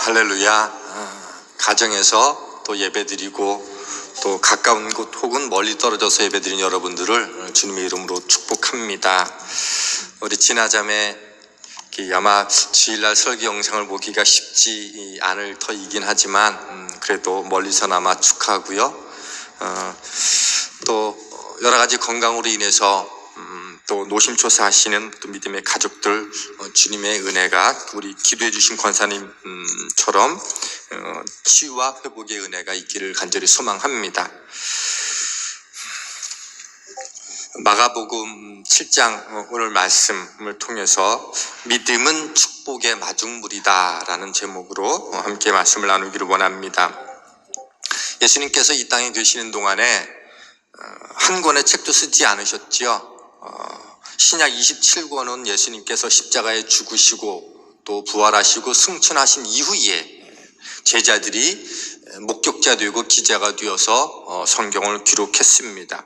할렐루야. 가정에서 또 예배드리고 또 가까운 곳 혹은 멀리 떨어져서 예배드린 여러분들을 주님의 이름으로 축복합니다. 우리 진아자매 아마 주일날 설교 영상을 보기가 쉽지 않을 터이긴 하지만 그래도 멀리서나마 축하하고요. 또 여러 가지 건강으로 인해서 또 노심초사 하시는 또 믿음의 가족들, 주님의 은혜가 우리 기도해 주신 권사님처럼 치유와 회복의 은혜가 있기를 간절히 소망합니다. 마가복음 7장 오늘 말씀을 통해서 믿음은 축복의 마중물이다 라는 제목으로 함께 말씀을 나누기를 원합니다. 예수님께서 이 땅에 계시는 동안에 한 권의 책도 쓰지 않으셨지요. 신약 27권은 예수님께서 십자가에 죽으시고 또 부활하시고 승천하신 이후에 제자들이 목격자 되고 기자가 되어서 성경을 기록했습니다.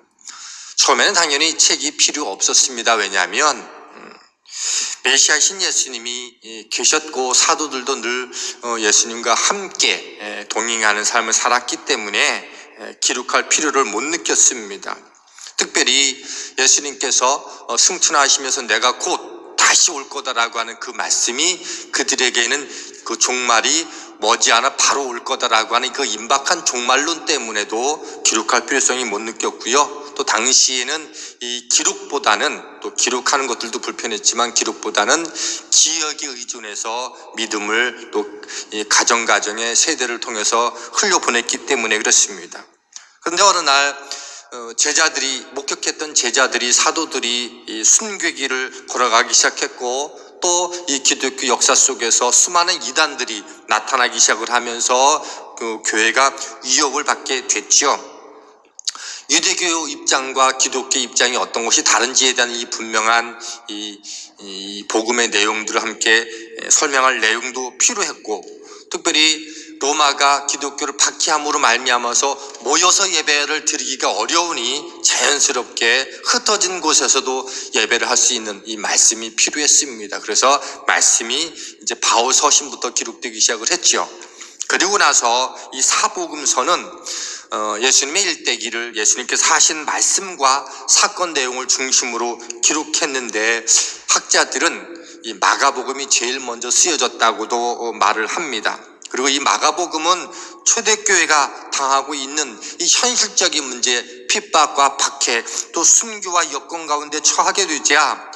처음에는 당연히 책이 필요 없었습니다. 왜냐하면 메시아신 예수님이 계셨고 사도들도 늘 예수님과 함께 동행하는 삶을 살았기 때문에 기록할 필요를 못 느꼈습니다. 특별히 예수님께서 승천하시면서 내가 곧 다시 올 거다라고 하는 그 말씀이 그들에게는 그 종말이 머지않아 바로 올 거다라고 하는 그 임박한 종말론 때문에도 기록할 필요성이 못 느꼈고요. 또 당시에는 이 기록보다는 또 기록하는 것들도 불편했지만 기록보다는 기억에 의존해서 믿음을 또 가정의 세대를 통해서 흘려보냈기 때문에 그렇습니다. 그런데 어느 날 제자들이 목격했던 제자들이 사도들이 이 순교길을 걸어가기 시작했고 또 이 기독교 역사 속에서 수많은 이단들이 나타나기 시작을 하면서 그 교회가 위협을 받게 됐죠. 유대교 입장과 기독교 입장이 어떤 것이 다른지에 대한 이 분명한 이 복음의 내용들을 함께 설명할 내용도 필요했고, 특별히 로마가 기독교를 박해함으로 말미암아서 모여서 예배를 드리기가 어려우니 자연스럽게 흩어진 곳에서도 예배를 할 수 있는 이 말씀이 필요했습니다. 그래서 말씀이 이제 바울 서신부터 기록되기 시작을 했죠. 그리고 나서 이 사복음서는 예수님의 일대기를 예수님께서 하신 말씀과 사건 내용을 중심으로 기록했는데 학자들은 이 마가복음이 제일 먼저 쓰여졌다고도 말을 합니다. 그리고 이 마가복음은 초대교회가 당하고 있는 이 현실적인 문제, 핍박과 박해, 또 순교와 여건 가운데 처하게 되자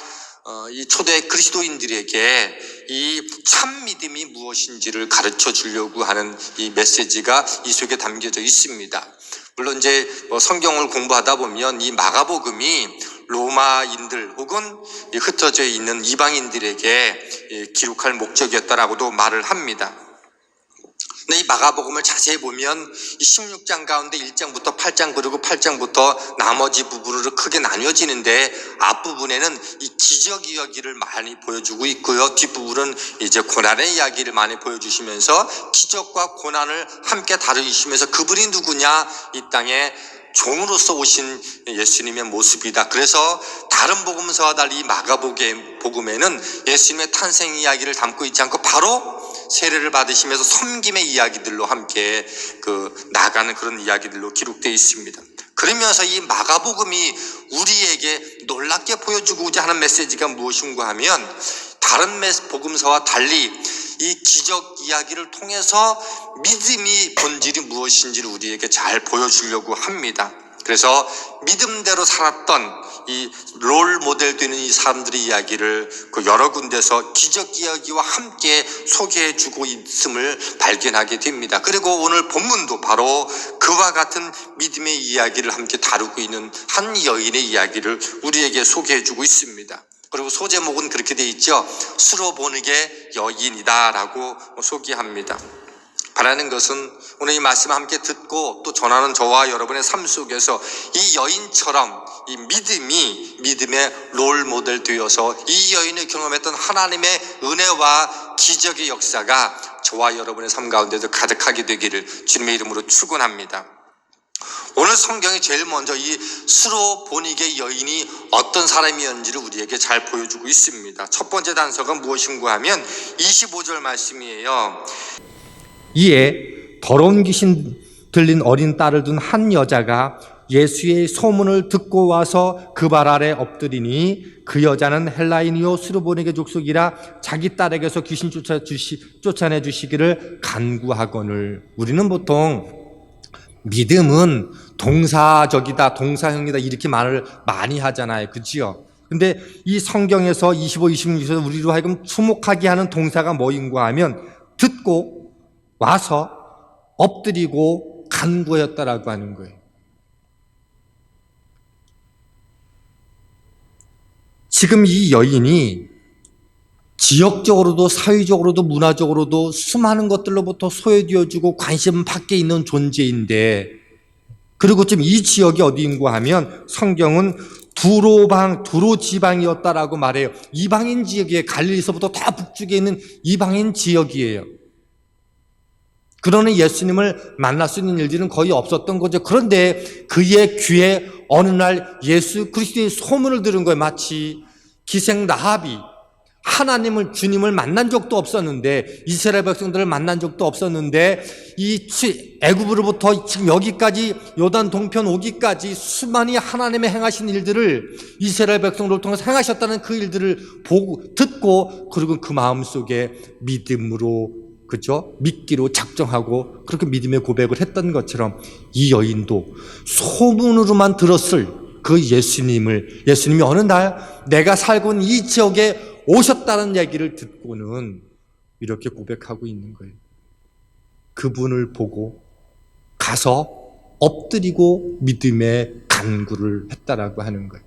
이 초대 그리스도인들에게 이 참 믿음이 무엇인지를 가르쳐 주려고 하는 이 메시지가 이 속에 담겨져 있습니다. 물론 이제 성경을 공부하다 보면 이 마가복음이 로마인들 혹은 흩어져 있는 이방인들에게 기록할 목적이었다라고도 말을 합니다. 근데 이 마가복음을 자세히 보면 이 16장 가운데 1장부터 8장 그리고 8장부터 나머지 부분으로 크게 나뉘어지는데 앞부분에는 이 기적 이야기를 많이 보여주고 있고요. 뒷부분은 이제 고난의 이야기를 많이 보여주시면서 기적과 고난을 함께 다루시면서 그분이 누구냐, 이 땅에 종으로서 오신 예수님의 모습이다. 그래서 다른 복음서와 달리 마가복음에는 예수님의 탄생 이야기를 담고 있지 않고 바로 세례를 받으시면서 섬김의 이야기들로 함께 나가는 그런 이야기들로 기록되어 있습니다. 그러면서 이 마가복음이 우리에게 놀랍게 보여주고자 하는 메시지가 무엇인가 하면 다른 복음서와 달리 이 기적 이야기를 통해서 믿음이 본질이 무엇인지를 우리에게 잘 보여주려고 합니다. 그래서 믿음대로 살았던 이 롤 모델 되는 이 사람들의 이야기를 여러 군데서 기적 이야기와 함께 소개해주고 있음을 발견하게 됩니다. 그리고 오늘 본문도 바로 그와 같은 믿음의 이야기를 함께 다루고 있는 한 여인의 이야기를 우리에게 소개해주고 있습니다. 그리고 소제목은 그렇게 돼 있죠. 수로보니게 여인이다 라고 소개합니다. 바라는 것은 오늘 이 말씀 함께 듣고 또 전하는 저와 여러분의 삶 속에서 이 여인처럼 이 믿음의 롤 모델 되어서 이 여인이 경험했던 하나님의 은혜와 기적의 역사가 저와 여러분의 삶 가운데도 가득하게 되기를 주님의 이름으로 축원합니다. 오늘 성경이 제일 먼저 이 수로보니게 여인이 어떤 사람이었는지를 우리에게 잘 보여주고 있습니다. 첫 번째 단서가 무엇인가 하면 25절 말씀이에요. 이에 더러운 귀신 들린 어린 딸을 둔 한 여자가 예수의 소문을 듣고 와서 그 발 아래 엎드리니 그 여자는 헬라인이요 수르보니게 족속이라 자기 딸에게서 귀신 쫓아내 주시기를 간구하거늘. 우리는 보통 믿음은 동사적이다, 동사형이다 이렇게 말을 많이 하잖아요. 그렇지요? 근데 이 성경에서 25, 26에서 우리로 하여금 주목하게 하는 동사가 뭐인가 하면 듣고 와서 엎드리고 간구하였다라고 하는 거예요. 지금 이 여인이 지역적으로도 사회적으로도 문화적으로도 수많은 것들로부터 소외되어주고 관심 밖에 있는 존재인데, 그리고 지금 이 지역이 어디인가 하면 성경은 두로 지방이었다라고 말해요. 이방인 지역이에요. 갈릴리서부터 다 북쪽에 있는 이방인 지역이에요. 그러는 예수님을 만날 수 있는 일들은 거의 없었던 거죠. 그런데 그의 귀에 어느 날 예수 그리스도의 소문을 들은 거예요. 마치 기생 라합이 하나님을, 주님을 만난 적도 없었는데, 이스라엘 백성들을 만난 적도 없었는데, 이 애굽으로부터 지금 여기까지 요단 동편 오기까지 수많이 하나님의 행하신 일들을 이스라엘 백성들을 통해서 행하셨다는 그 일들을 보고 듣고, 그리고 그 마음속에 믿음으로, 그죠? 믿기로 작정하고 그렇게 믿음의 고백을 했던 것처럼 이 여인도 소문으로만 들었을 그 예수님이 어느 날 내가 살고 있는 이 지역에 오셨다는 얘기를 듣고는 이렇게 고백하고 있는 거예요. 그분을 보고 가서 엎드리고 믿음의 간구를 했다라고 하는 거예요.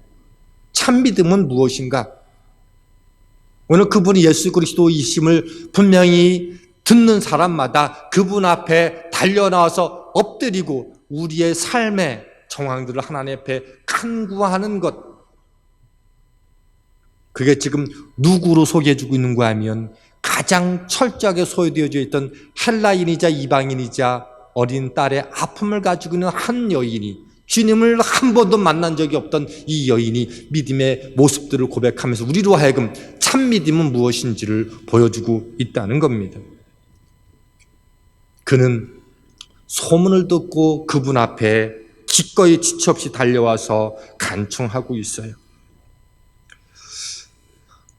참 믿음은 무엇인가? 오늘 그분이 예수 그리스도이심을 분명히 듣는 사람마다 그분 앞에 달려나와서 엎드리고 우리의 삶의 정황들을 하나님 앞에 간구하는 것, 그게 지금 누구로 소개해주고 있는가 하면 가장 철저하게 소외되어져 있던 헬라인이자 이방인이자 어린 딸의 아픔을 가지고 있는 한 여인이, 주님을 한 번도 만난 적이 없던 이 여인이 믿음의 모습들을 고백하면서 우리로 하여금 참 믿음은 무엇인지를 보여주고 있다는 겁니다. 그는 소문을 듣고 그분 앞에 기꺼이 지체 없이 달려와서 간청하고 있어요.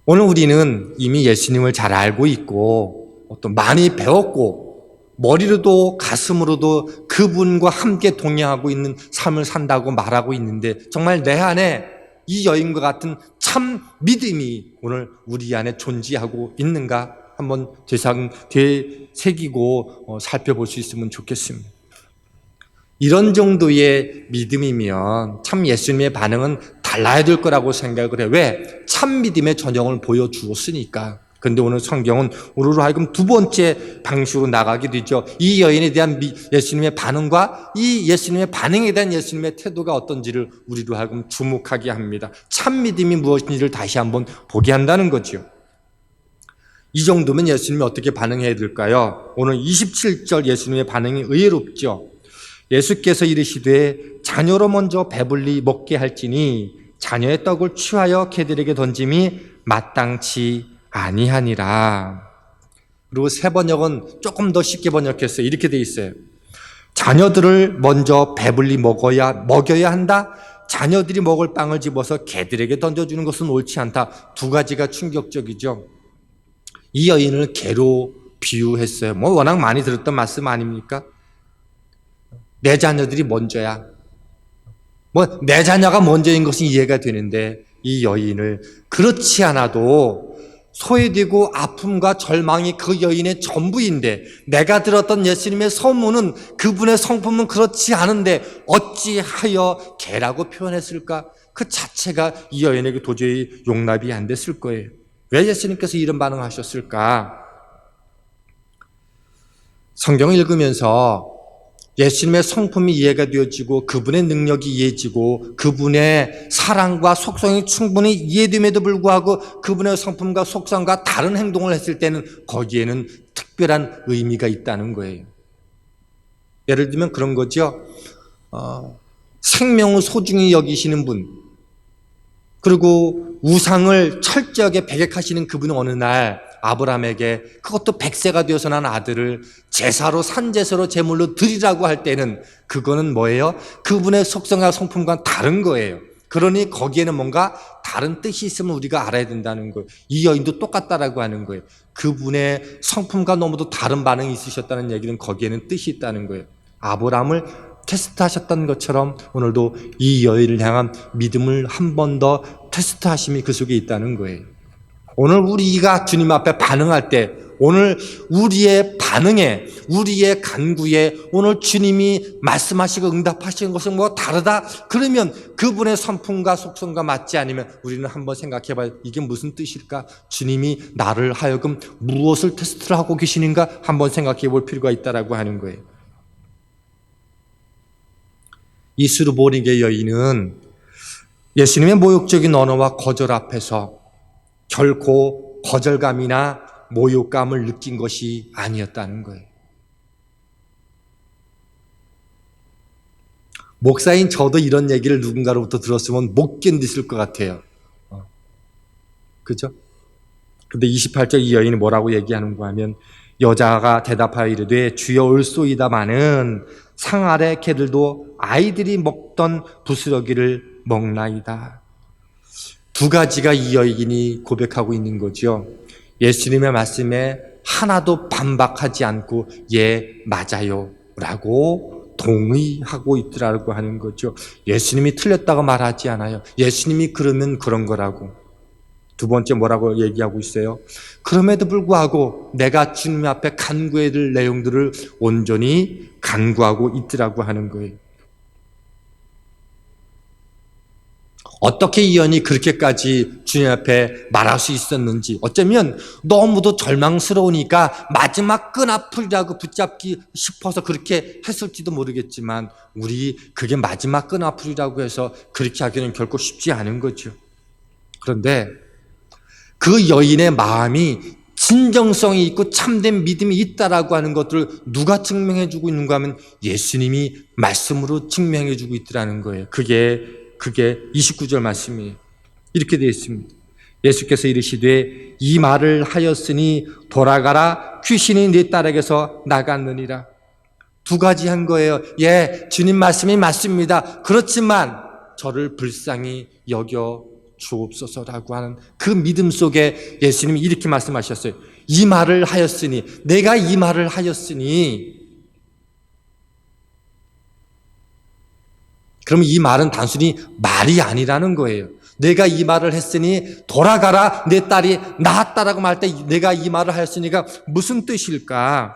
오늘 우리는 이미 예수님을 잘 알고 있고 또 많이 배웠고 머리로도 가슴으로도 그분과 함께 동행하고 있는 삶을 산다고 말하고 있는데, 정말 내 안에 이 여인과 같은 참 믿음이 오늘 우리 안에 존재하고 있는가 한번 되새기고 살펴볼 수 있으면 좋겠습니다. 이런 정도의 믿음이면 참 예수님의 반응은 달라야 될 거라고 생각을 해요. 왜? 참 믿음의 전형을 보여주었으니까. 그런데 오늘 성경은 우리로 하여금 두 번째 방식으로 나가게 되죠. 이 여인에 대한 예수님의 반응과 이 예수님의 반응에 대한 예수님의 태도가 어떤지를 우리로 하여금 주목하게 합니다. 참 믿음이 무엇인지를 다시 한번 보게 한다는 거죠. 이 정도면 예수님이 어떻게 반응해야 될까요? 오늘 27절 예수님의 반응이 의외롭죠. 예수께서 이르시되 자녀로 먼저 배불리 먹게 할지니 자녀의 떡을 취하여 개들에게 던짐이 마땅치 아니하니라. 그리고 새 번역은 조금 더 쉽게 번역했어요. 이렇게 돼 있어요. 자녀들을 먼저 배불리 먹여야 한다. 자녀들이 먹을 빵을 집어서 개들에게 던져주는 것은 옳지 않다. 두 가지가 충격적이죠. 이 여인을 개로 비유했어요. 워낙 많이 들었던 말씀 아닙니까? 내 자녀들이 먼저야. 내 자녀가 먼저인 것은 이해가 되는데 이 여인을 그렇지 않아도 소외되고 아픔과 절망이 그 여인의 전부인데, 내가 들었던 예수님의 소문은, 그분의 성품은 그렇지 않은데 어찌하여 개라고 표현했을까? 그 자체가 이 여인에게 도저히 용납이 안 됐을 거예요. 왜 예수님께서 이런 반응하셨을까? 성경을 읽으면서 예수님의 성품이 이해가 되어지고 그분의 능력이 이해지고 그분의 사랑과 속성이 충분히 이해됨에도 불구하고 그분의 성품과 속성과 다른 행동을 했을 때는 거기에는 특별한 의미가 있다는 거예요. 예를 들면 그런 거죠. 생명을 소중히 여기시는 분, 그리고 우상을 철저하게 배격하시는 그분은 어느 날 아브라함에게 그것도 100세가 되어서 난 아들을 제사로 산제사로 제물로 드리라고 할 때는 그거는 뭐예요? 그분의 속성과 성품과는 다른 거예요. 그러니 거기에는 뭔가 다른 뜻이 있으면 우리가 알아야 된다는 거예요. 이 여인도 똑같다라고 하는 거예요. 그분의 성품과 너무도 다른 반응이 있으셨다는 얘기는 거기에는 뜻이 있다는 거예요. 아브라함을 테스트하셨던 것처럼 오늘도 이 여인을 향한 믿음을 한 번 더 테스트하심이 그 속에 있다는 거예요. 오늘 우리가 주님 앞에 반응할 때, 오늘 우리의 반응에, 우리의 간구에 오늘 주님이 말씀하시고 응답하시는 것은 뭐 다르다? 그러면 그분의 성품과 속성과 맞지 않으면 우리는 한번 생각해 봐요. 이게 무슨 뜻일까? 주님이 나를 하여금 무엇을 테스트를 하고 계시는가? 한번 생각해 볼 필요가 있다라고 하는 거예요. 이 수르보니게 여인은 예수님의 모욕적인 언어와 거절 앞에서 결코 거절감이나 모욕감을 느낀 것이 아니었다는 거예요. 목사인 저도 이런 얘기를 누군가로부터 들었으면 못 견디실 것 같아요. 그죠? 근데 28절 이 여인이 뭐라고 얘기하는가 하면 여자가 대답하여 이르되 주여 올소이다마는 상 아래 개들도 아이들이 먹던 부스러기를 먹나이다. 두 가지가 이 여인이 고백하고 있는 거죠. 예수님의 말씀에 하나도 반박하지 않고 예 맞아요 라고 동의하고 있더라고 하는 거죠. 예수님이 틀렸다고 말하지 않아요. 예수님이 그러면 그런 거라고. 두 번째 뭐라고 얘기하고 있어요? 그럼에도 불구하고 내가 주님 앞에 간구해야 될 내용들을 온전히 간구하고 있더라고 하는 거예요. 어떻게 이 여인이 그렇게까지 주님 앞에 말할 수 있었는지, 어쩌면 너무도 절망스러우니까 마지막 끈앞이라고 붙잡기 싶어서 그렇게 했을지도 모르겠지만 우리 그게 마지막 끈앞이라고 해서 그렇게 하기는 결코 쉽지 않은 거죠. 그런데 그 여인의 마음이 진정성이 있고 참된 믿음이 있다라고 하는 것들을 누가 증명해주고 있는가 하면 예수님이 말씀으로 증명해주고 있더라는 거예요. 그게 29절 말씀이에요. 이렇게 되어 있습니다. 예수께서 이르시되 이 말을 하였으니 돌아가라 귀신이 네 딸에게서 나갔느니라. 두 가지 한 거예요. 예, 주님 말씀이 맞습니다. 그렇지만 저를 불쌍히 여겨 주옵소서라고 하는 그 믿음 속에 예수님이 이렇게 말씀하셨어요. 이 말을 하였으니, 내가 이 말을 하였으니, 그러면 이 말은 단순히 말이 아니라는 거예요. 내가 이 말을 했으니 돌아가라 내 딸이 나았다라고 말할 때 내가 이 말을 하였으니가 무슨 뜻일까?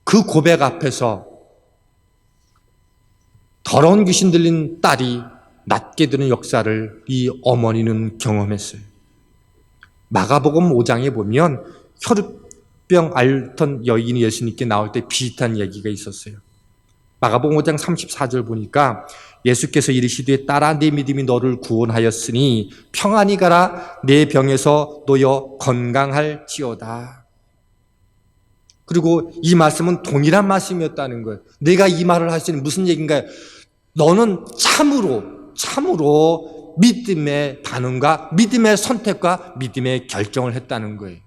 그 고백 앞에서 더러운 귀신 들린 딸이 낫게 되는 역사를 이 어머니는 경험했어요. 마가복음 5장에 보면 혈우병 앓던 여인이 예수님께 나올 때 비슷한 얘기가 있었어요. 마가복음 5장 34절 보니까 예수께서 이르시되 딸아 네 믿음이 너를 구원하였으니 평안히 가라 내 병에서 놓여 건강할지어다. 그리고 이 말씀은 동일한 말씀이었다는 거예요. 내가 이 말을 할 수 있는 무슨 얘기인가요? 너는 참으로 믿음의 반응과 믿음의 선택과 믿음의 결정을 했다는 거예요.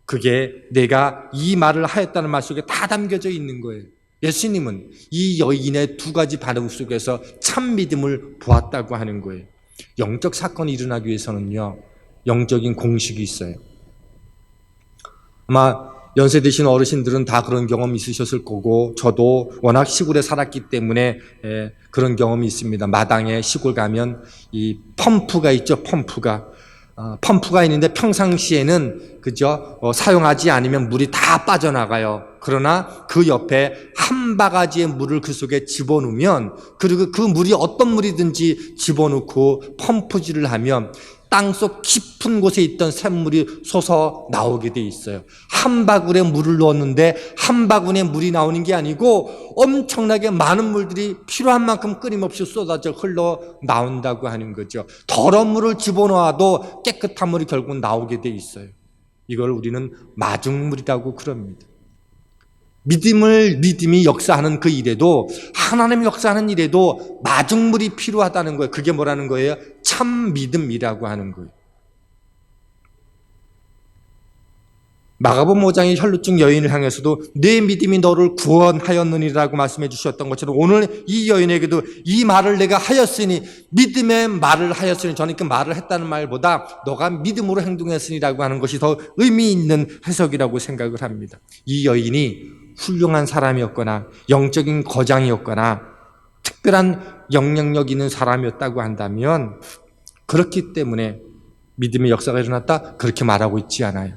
그게 내가 이 말을 하였다는 말 속에 다 담겨져 있는 거예요. 예수님은 이 여인의 두 가지 반응 속에서 참 믿음을 보았다고 하는 거예요. 영적 사건이 일어나기 위해서는요, 영적인 공식이 있어요. 아마 연세 드신 어르신들은 다 그런 경험이 있으셨을 거고 저도 워낙 시골에 살았기 때문에 그런 경험이 있습니다. 마당에 시골 가면 이 펌프가 있죠. 펌프가 있는데 평상시에는 그죠? 사용하지 않으면 물이 다 빠져나가요. 그러나 그 옆에 한 바가지의 물을 그 속에 집어넣으면, 그리고 그 물이 어떤 물이든지 집어넣고 펌프질을 하면 땅속 깊은 곳에 있던 샘물이 솟아 나오게 돼 있어요. 한 바구니에 물을 넣었는데 한 바구니에 물이 나오는 게 아니고 엄청나게 많은 물들이 필요한 만큼 끊임없이 쏟아져 흘러 나온다고 하는 거죠. 더러운 물을 집어넣어도 깨끗한 물이 결국 나오게 돼 있어요. 이걸 우리는 마중물이라고 그럽니다. 믿음이 역사하는 그 일에도, 하나님이 역사하는 일에도 마중물이 필요하다는 거예요. 그게 뭐라는 거예요? 참 믿음이라고 하는 거예요. 마가복음 5장의 혈루증 여인을 향해서도 내 믿음이 너를 구원하였느니라고 말씀해 주셨던 것처럼 오늘 이 여인에게도 이 말을 내가 하였으니, 믿음의 말을 하였으니, 저는 그 말을 했다는 말보다 너가 믿음으로 행동했으니라고 하는 것이 더 의미 있는 해석이라고 생각을 합니다. 이 여인이 훌륭한 사람이었거나 영적인 거장이었거나 특별한 영향력 있는 사람이었다고 한다면 그렇기 때문에 믿음의 역사가 일어났다, 그렇게 말하고 있지 않아요.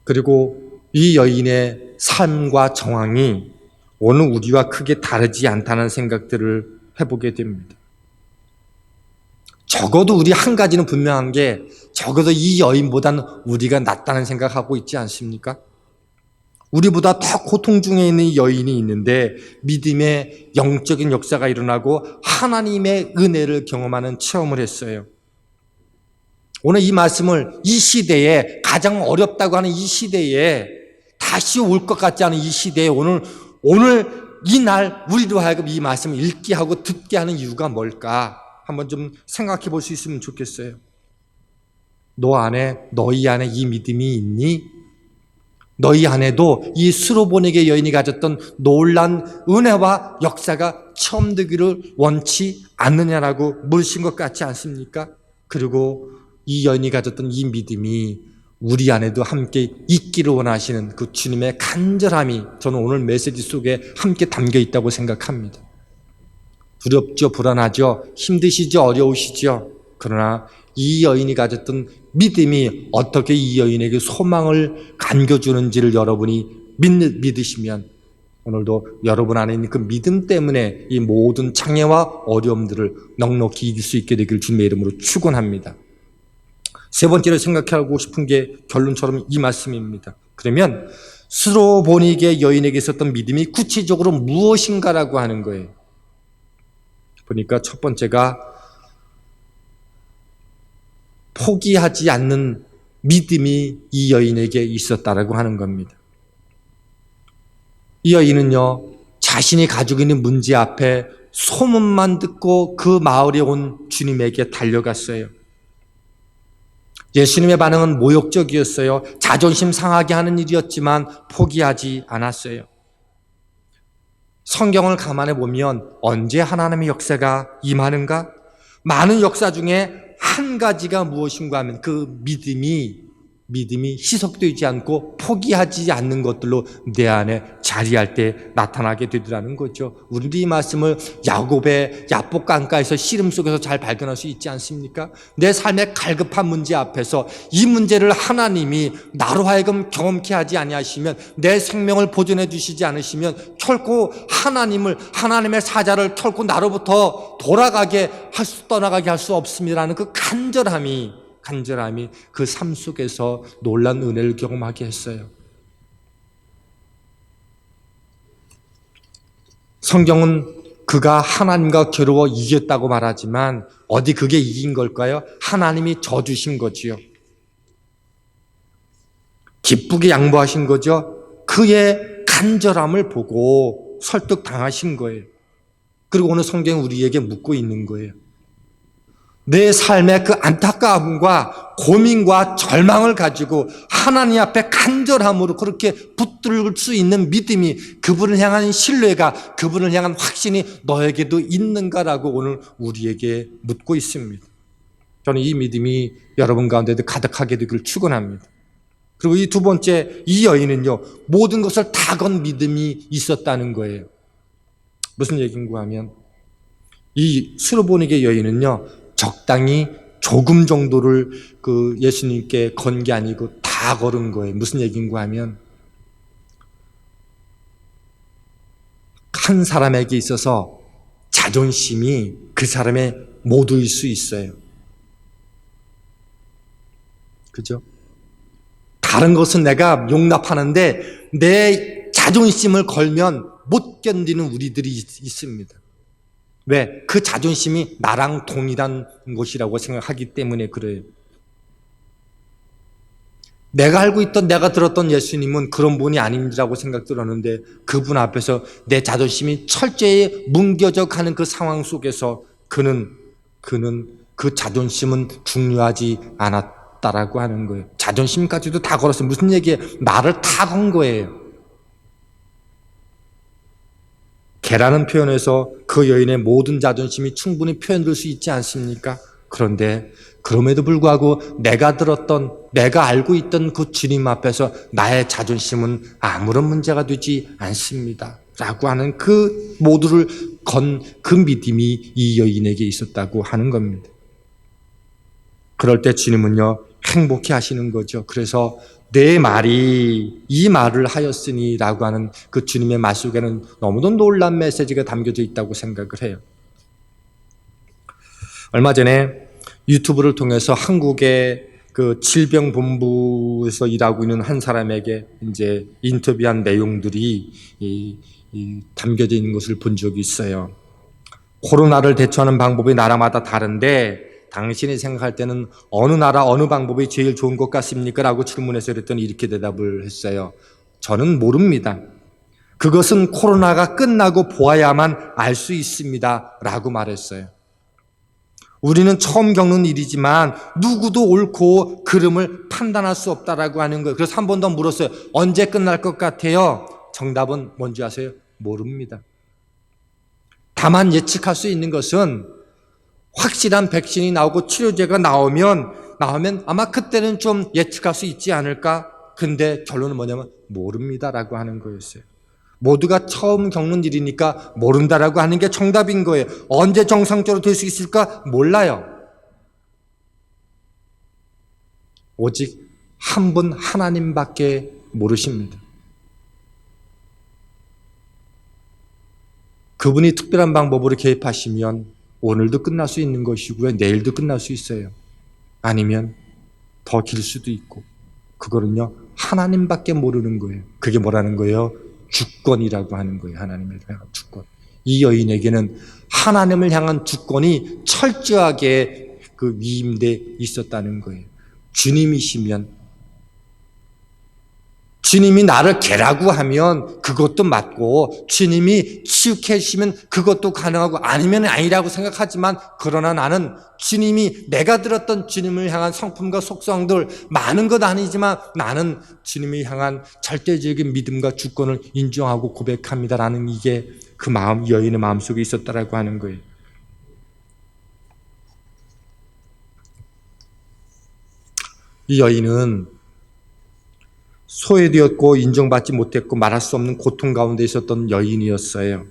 그리고 이 여인의 삶과 정황이 오늘 우리와 크게 다르지 않다는 생각들을 해보게 됩니다. 적어도 우리 한 가지는 분명한 게, 적어도 이 여인보다는 우리가 낫다는 생각하고 있지 않습니까? 우리보다 더 고통 중에 있는 이 여인이 있는데 믿음의 영적인 역사가 일어나고 하나님의 은혜를 경험하는 체험을 했어요. 오늘 이 말씀을 이 시대에, 가장 어렵다고 하는 이 시대에, 다시 올 것 같지 않은 이 시대에 오늘 이 날 우리로 하여금 이 말씀을 읽게 하고 듣게 하는 이유가 뭘까? 한번 좀 생각해 볼 수 있으면 좋겠어요. 너희 안에 이 믿음이 있니? 너희 안에도 이 수로보니게 여인이 가졌던 놀란 은혜와 역사가 처음 되기를 원치 않느냐라고 물으신 것 같지 않습니까? 그리고 이 여인이 가졌던 이 믿음이 우리 안에도 함께 있기를 원하시는 그 주님의 간절함이 저는 오늘 메시지 속에 함께 담겨 있다고 생각합니다. 두렵죠, 불안하죠, 힘드시죠, 어려우시죠. 그러나 이 여인이 가졌던 믿음이 어떻게 이 여인에게 소망을 안겨주는지를 여러분이 믿으시면 오늘도 여러분 안에 있는 그 믿음 때문에 이 모든 장애와 어려움들을 넉넉히 이길 수 있게 되길 주님의 이름으로 축원합니다. 세 번째로 생각하고 싶은 게 결론처럼 이 말씀입니다. 그러면 수로보니게 여인에게 있었던 믿음이 구체적으로 무엇인가라고 하는 거예요. 보니까 첫 번째가 포기하지 않는 믿음이 이 여인에게 있었다라고 하는 겁니다. 이 여인은요, 자신이 가지고 있는 문제 앞에 소문만 듣고 그 마을에 온 주님에게 달려갔어요. 예수님의 반응은 모욕적이었어요. 자존심 상하게 하는 일이었지만 포기하지 않았어요. 성경을 감안해 보면 언제 하나님의 역사가 임하는가? 많은 역사 중에 한 가지가 무엇인가 하면 그 믿음이 희석되지 않고 포기하지 않는 것들로 내 안에 자리할 때 나타나게 되더라는 거죠. 우리도 이 말씀을 야곱의 야복 강가에서 씨름 속에서 잘 발견할 수 있지 않습니까? 내 삶의 갈급한 문제 앞에서 이 문제를 하나님이 나로 하여금 경험케 하지 아니하시면, 내 생명을 보존해 주시지 않으시면 결코 하나님의 사자를 결코 나로부터 떠나가게 할 수 없습니다라는 그 간절함이 그 삶 속에서 놀란 은혜를 경험하게 했어요. 성경은 그가 하나님과 겨루어 이겼다고 말하지만 어디 그게 이긴 걸까요? 하나님이 져주신 거지요. 기쁘게 양보하신 거죠. 그의 간절함을 보고 설득당하신 거예요. 그리고 오늘 성경은 우리에게 묻고 있는 거예요. 내 삶의 그 안타까움과 고민과 절망을 가지고 하나님 앞에 간절함으로 그렇게 붙들 수 있는 믿음이, 그분을 향한 신뢰가, 그분을 향한 확신이 너에게도 있는가라고 오늘 우리에게 묻고 있습니다. 저는 이 믿음이 여러분 가운데도 가득하게 되기를 축원합니다. 그리고 이 두 번째, 이 여인은요, 모든 것을 다 건 믿음이 있었다는 거예요. 무슨 얘기인가 하면 이 수로보니게 여인은요, 적당히 조금 정도를 그 예수님께 건 게 아니고 다 걸은 거예요. 무슨 얘기인가 하면 한 사람에게 있어서 자존심이 그 사람의 모두일 수 있어요. 그죠? 다른 것은 내가 용납하는데 내 자존심을 걸면 못 견디는 우리들이 있습니다. 왜? 그 자존심이 나랑 동일한 것이라고 생각하기 때문에 그래요. 내가 알고 있던, 내가 들었던 예수님은 그런 분이 아니라고 생각 들었는데 그분 앞에서 내 자존심이 철저히 뭉겨져 가는 그 상황 속에서 그는 그 자존심은 중요하지 없다라고 하는 거예요. 자존심까지도 다 걸었어요. 무슨 얘기예요? 말을 다 건 거예요. 개라는 표현에서 그 여인의 모든 자존심이 충분히 표현될 수 있지 않습니까? 그런데 그럼에도 불구하고 내가 알고 있던 그 주님 앞에서 나의 자존심은 아무런 문제가 되지 않습니다. 라고 하는 그 모두를 건 그 믿음이 이 여인에게 있었다고 하는 겁니다. 그럴 때 주님은요, 행복해 하시는 거죠. 그래서 내 말이 이 말을 하였으니 라고 하는 그 주님의 말 속에는 너무도 놀라운 메시지가 담겨져 있다고 생각을 해요. 얼마 전에 유튜브를 통해서 한국의 그 질병본부에서 일하고 있는 한 사람에게 이제 인터뷰한 내용들이 담겨져 있는 것을 본 적이 있어요. 코로나를 대처하는 방법이 나라마다 다른데 당신이 생각할 때는 어느 나라 어느 방법이 제일 좋은 것 같습니까? 라고 질문해서 그랬더니 이렇게 대답을 했어요. 저는 모릅니다. 그것은 코로나가 끝나고 보아야만 알 수 있습니다. 라고 말했어요. 우리는 처음 겪는 일이지만 누구도 옳고 그름을 판단할 수 없다라고 하는 거예요. 그래서 한 번 더 물었어요. 언제 끝날 것 같아요? 정답은 뭔지 아세요? 모릅니다. 다만 예측할 수 있는 것은 확실한 백신이 나오고 치료제가 나오면 아마 그때는 좀 예측할 수 있지 않을까? 근데 결론은 뭐냐면 모릅니다라고 하는 거였어요. 모두가 처음 겪는 일이니까 모른다라고 하는 게 정답인 거예요. 언제 정상적으로 될 수 있을까? 몰라요. 오직 한 분 하나님밖에 모르십니다. 그분이 특별한 방법으로 개입하시면 오늘도 끝날 수 있는 것이고요. 내일도 끝날 수 있어요. 아니면 더 길 수도 있고. 그거는요, 하나님밖에 모르는 거예요. 그게 뭐라는 거예요? 주권이라고 하는 거예요. 하나님을 향한 주권. 이 여인에게는 하나님을 향한 주권이 철저하게 그 위임돼 있었다는 거예요. 주님이 나를 개라고 하면 그것도 맞고, 주님이 치유케 해주시면 그것도 가능하고, 아니면 아니라고 생각하지만, 그러나 나는 주님이, 내가 들었던 주님을 향한 성품과 속성들 많은 것 아니지만 나는 주님을 향한 절대적인 믿음과 주권을 인정하고 고백합니다라는 이게 그 마음, 여인의 마음속에 있었다라고 하는 거예요. 이 여인은 소외되었고 인정받지 못했고 말할 수 없는 고통 가운데 있었던 여인이었어요.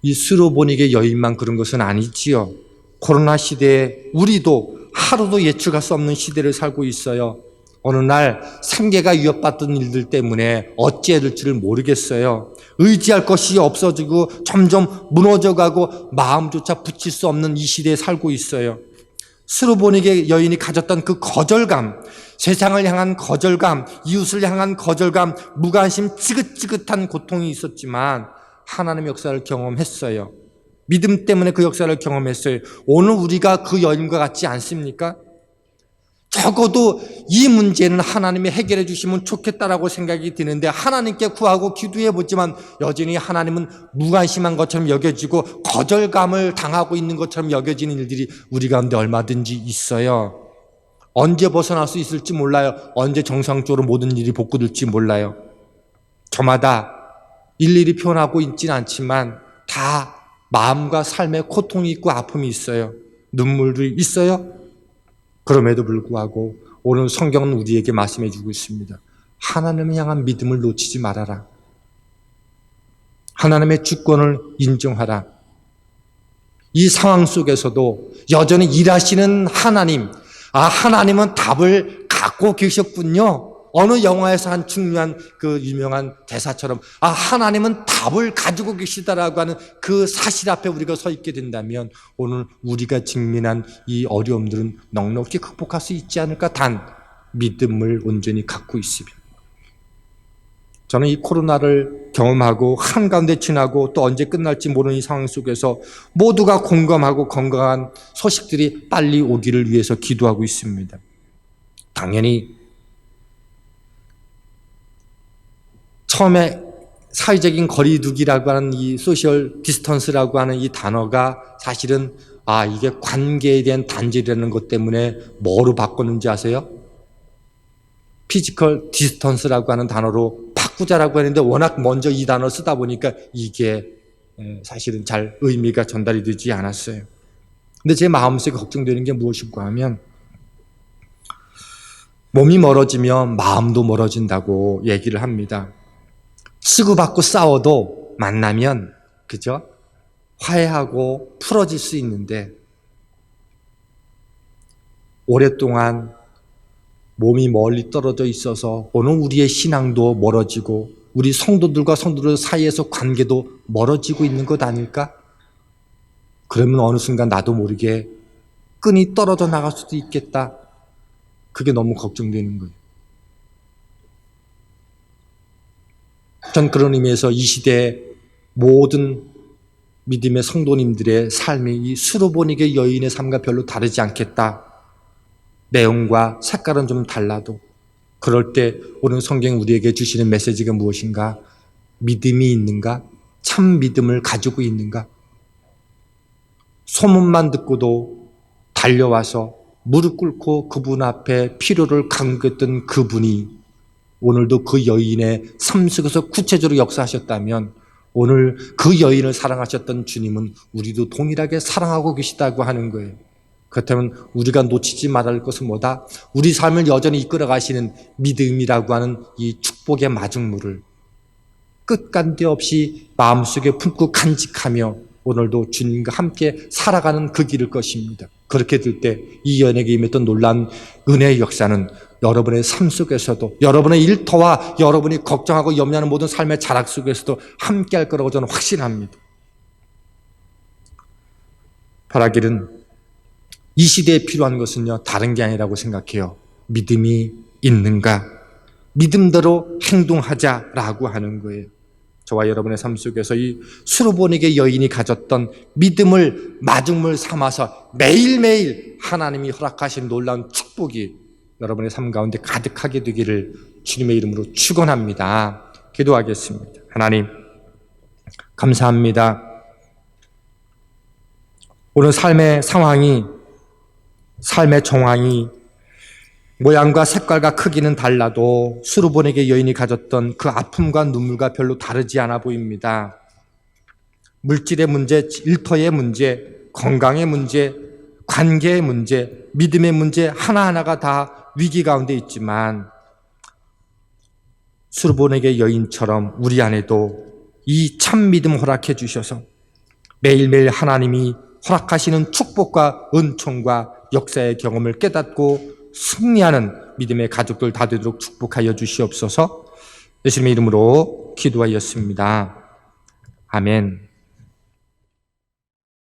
이 스로보닉의 여인만 그런 것은 아니지요. 코로나 시대에 우리도 하루도 예측할 수 없는 시대를 살고 있어요. 어느 날 생계가 위협받던 일들 때문에 어찌해야 될지를 모르겠어요. 의지할 것이 없어지고 점점 무너져가고 마음조차 붙일 수 없는 이 시대에 살고 있어요. 스로보닉의 여인이 가졌던 그 거절감, 세상을 향한 거절감, 이웃을 향한 거절감, 무관심, 지긋지긋한 고통이 있었지만 하나님의 역사를 경험했어요. 믿음 때문에 그 역사를 경험했어요. 오늘 우리가 그 여인과 같지 않습니까? 적어도 이 문제는 하나님이 해결해 주시면 좋겠다라고 생각이 드는데 하나님께 구하고 기도해 보지만 여전히 하나님은 무관심한 것처럼 여겨지고 거절감을 당하고 있는 것처럼 여겨지는 일들이 우리 가운데 얼마든지 있어요. 언제 벗어날 수 있을지 몰라요. 언제 정상적으로 모든 일이 복구될지 몰라요. 저마다 일일이 표현하고 있지는 않지만 다 마음과 삶에 고통이 있고 아픔이 있어요. 눈물도 있어요. 그럼에도 불구하고 오늘 성경은 우리에게 말씀해 주고 있습니다. 하나님을 향한 믿음을 놓치지 말아라. 하나님의 주권을 인정하라. 이 상황 속에서도 여전히 일하시는 하나님, 하나님은 답을 갖고 계셨군요. 어느 영화에서 한 중요한 그 유명한 대사처럼 하나님은 답을 가지고 계시다라고 하는 그 사실 앞에 우리가 서 있게 된다면 오늘 우리가 직면한 이 어려움들은 넉넉히 극복할 수 있지 않을까? 단 믿음을 온전히 갖고 있으면. 저는 이 코로나를 경험하고 한가운데 지나고 또 언제 끝날지 모르는 이 상황 속에서 모두가 공감하고 건강한 소식들이 빨리 오기를 위해서 기도하고 있습니다. 당연히 처음에 사회적인 거리두기라고 하는 이 소셜 디스턴스라고 하는 이 단어가 사실은 이게 관계에 대한 단절이라는 것 때문에 뭐로 바꿨는지 아세요? 피지컬 디스턴스라고 하는 단어로 바꾸자라고 했는데 워낙 먼저 이 단어를 쓰다 보니까 이게 사실은 잘 의미가 전달이 되지 않았어요. 근데 제 마음속에 걱정되는 게 무엇인가 하면 몸이 멀어지면 마음도 멀어진다고 얘기를 합니다. 치고받고 싸워도 만나면 그죠? 화해하고 풀어질 수 있는데 오랫동안 몸이 멀리 떨어져 있어서 오늘 우리의 신앙도 멀어지고 우리 성도들과 성도들 사이에서 관계도 멀어지고 있는 것 아닐까? 그러면 어느 순간 나도 모르게 끈이 떨어져 나갈 수도 있겠다. 그게 너무 걱정되는 거예요. 전 그런 의미에서 이 시대의 모든 믿음의 성도님들의 삶이 이 수로보니게 여인의 삶과 별로 다르지 않겠다. 내용과 색깔은 좀 달라도 그럴 때 오늘 성경이 우리에게 주시는 메시지가 무엇인가? 믿음이 있는가? 참 믿음을 가지고 있는가? 소문만 듣고도 달려와서 무릎 꿇고 그분 앞에 필요를 간구했던 그분이 오늘도 그 여인의 삶 속에서 구체적으로 역사하셨다면 오늘 그 여인을 사랑하셨던 주님은 우리도 동일하게 사랑하고 계시다고 하는 거예요. 그렇다면 우리가 놓치지 말아야 할 것은 뭐다? 우리 삶을 여전히 이끌어 가시는 믿음이라고 하는 이 축복의 마중물을 끝간데 없이 마음속에 품고 간직하며 오늘도 주님과 함께 살아가는 그 길일 것입니다. 그렇게 될 때 이 연예계 임했던 놀라운 은혜의 역사는 여러분의 삶 속에서도 여러분의 일터와 여러분이 걱정하고 염려하는 모든 삶의 자락 속에서도 함께할 거라고 저는 확신합니다. 바라기는 이 시대에 필요한 것은요 다른 게 아니라고 생각해요. 믿음이 있는가? 믿음대로 행동하자라고 하는 거예요. 저와 여러분의 삶 속에서 이 수로보니게 여인이 가졌던 믿음을 마중물 삼아서 매일매일 하나님이 허락하신 놀라운 축복이 여러분의 삶 가운데 가득하게 되기를 주님의 이름으로 축원합니다. 기도하겠습니다. 하나님 감사합니다. 오늘 삶의 상황이 삶의 정황이 모양과 색깔과 크기는 달라도 수로보니게 여인이 가졌던 그 아픔과 눈물과 별로 다르지 않아 보입니다. 물질의 문제, 일터의 문제, 건강의 문제, 관계의 문제, 믿음의 문제 하나하나가 다 위기 가운데 있지만 수로보니게 여인처럼 우리 안에도 이 참 믿음 허락해 주셔서 매일매일 하나님이 허락하시는 축복과 은총과 역사의 경험을 깨닫고 승리하는 믿음의 가족들 다 되도록 축복하여 주시옵소서. 예수님의 이름으로 기도하였습니다. 아멘.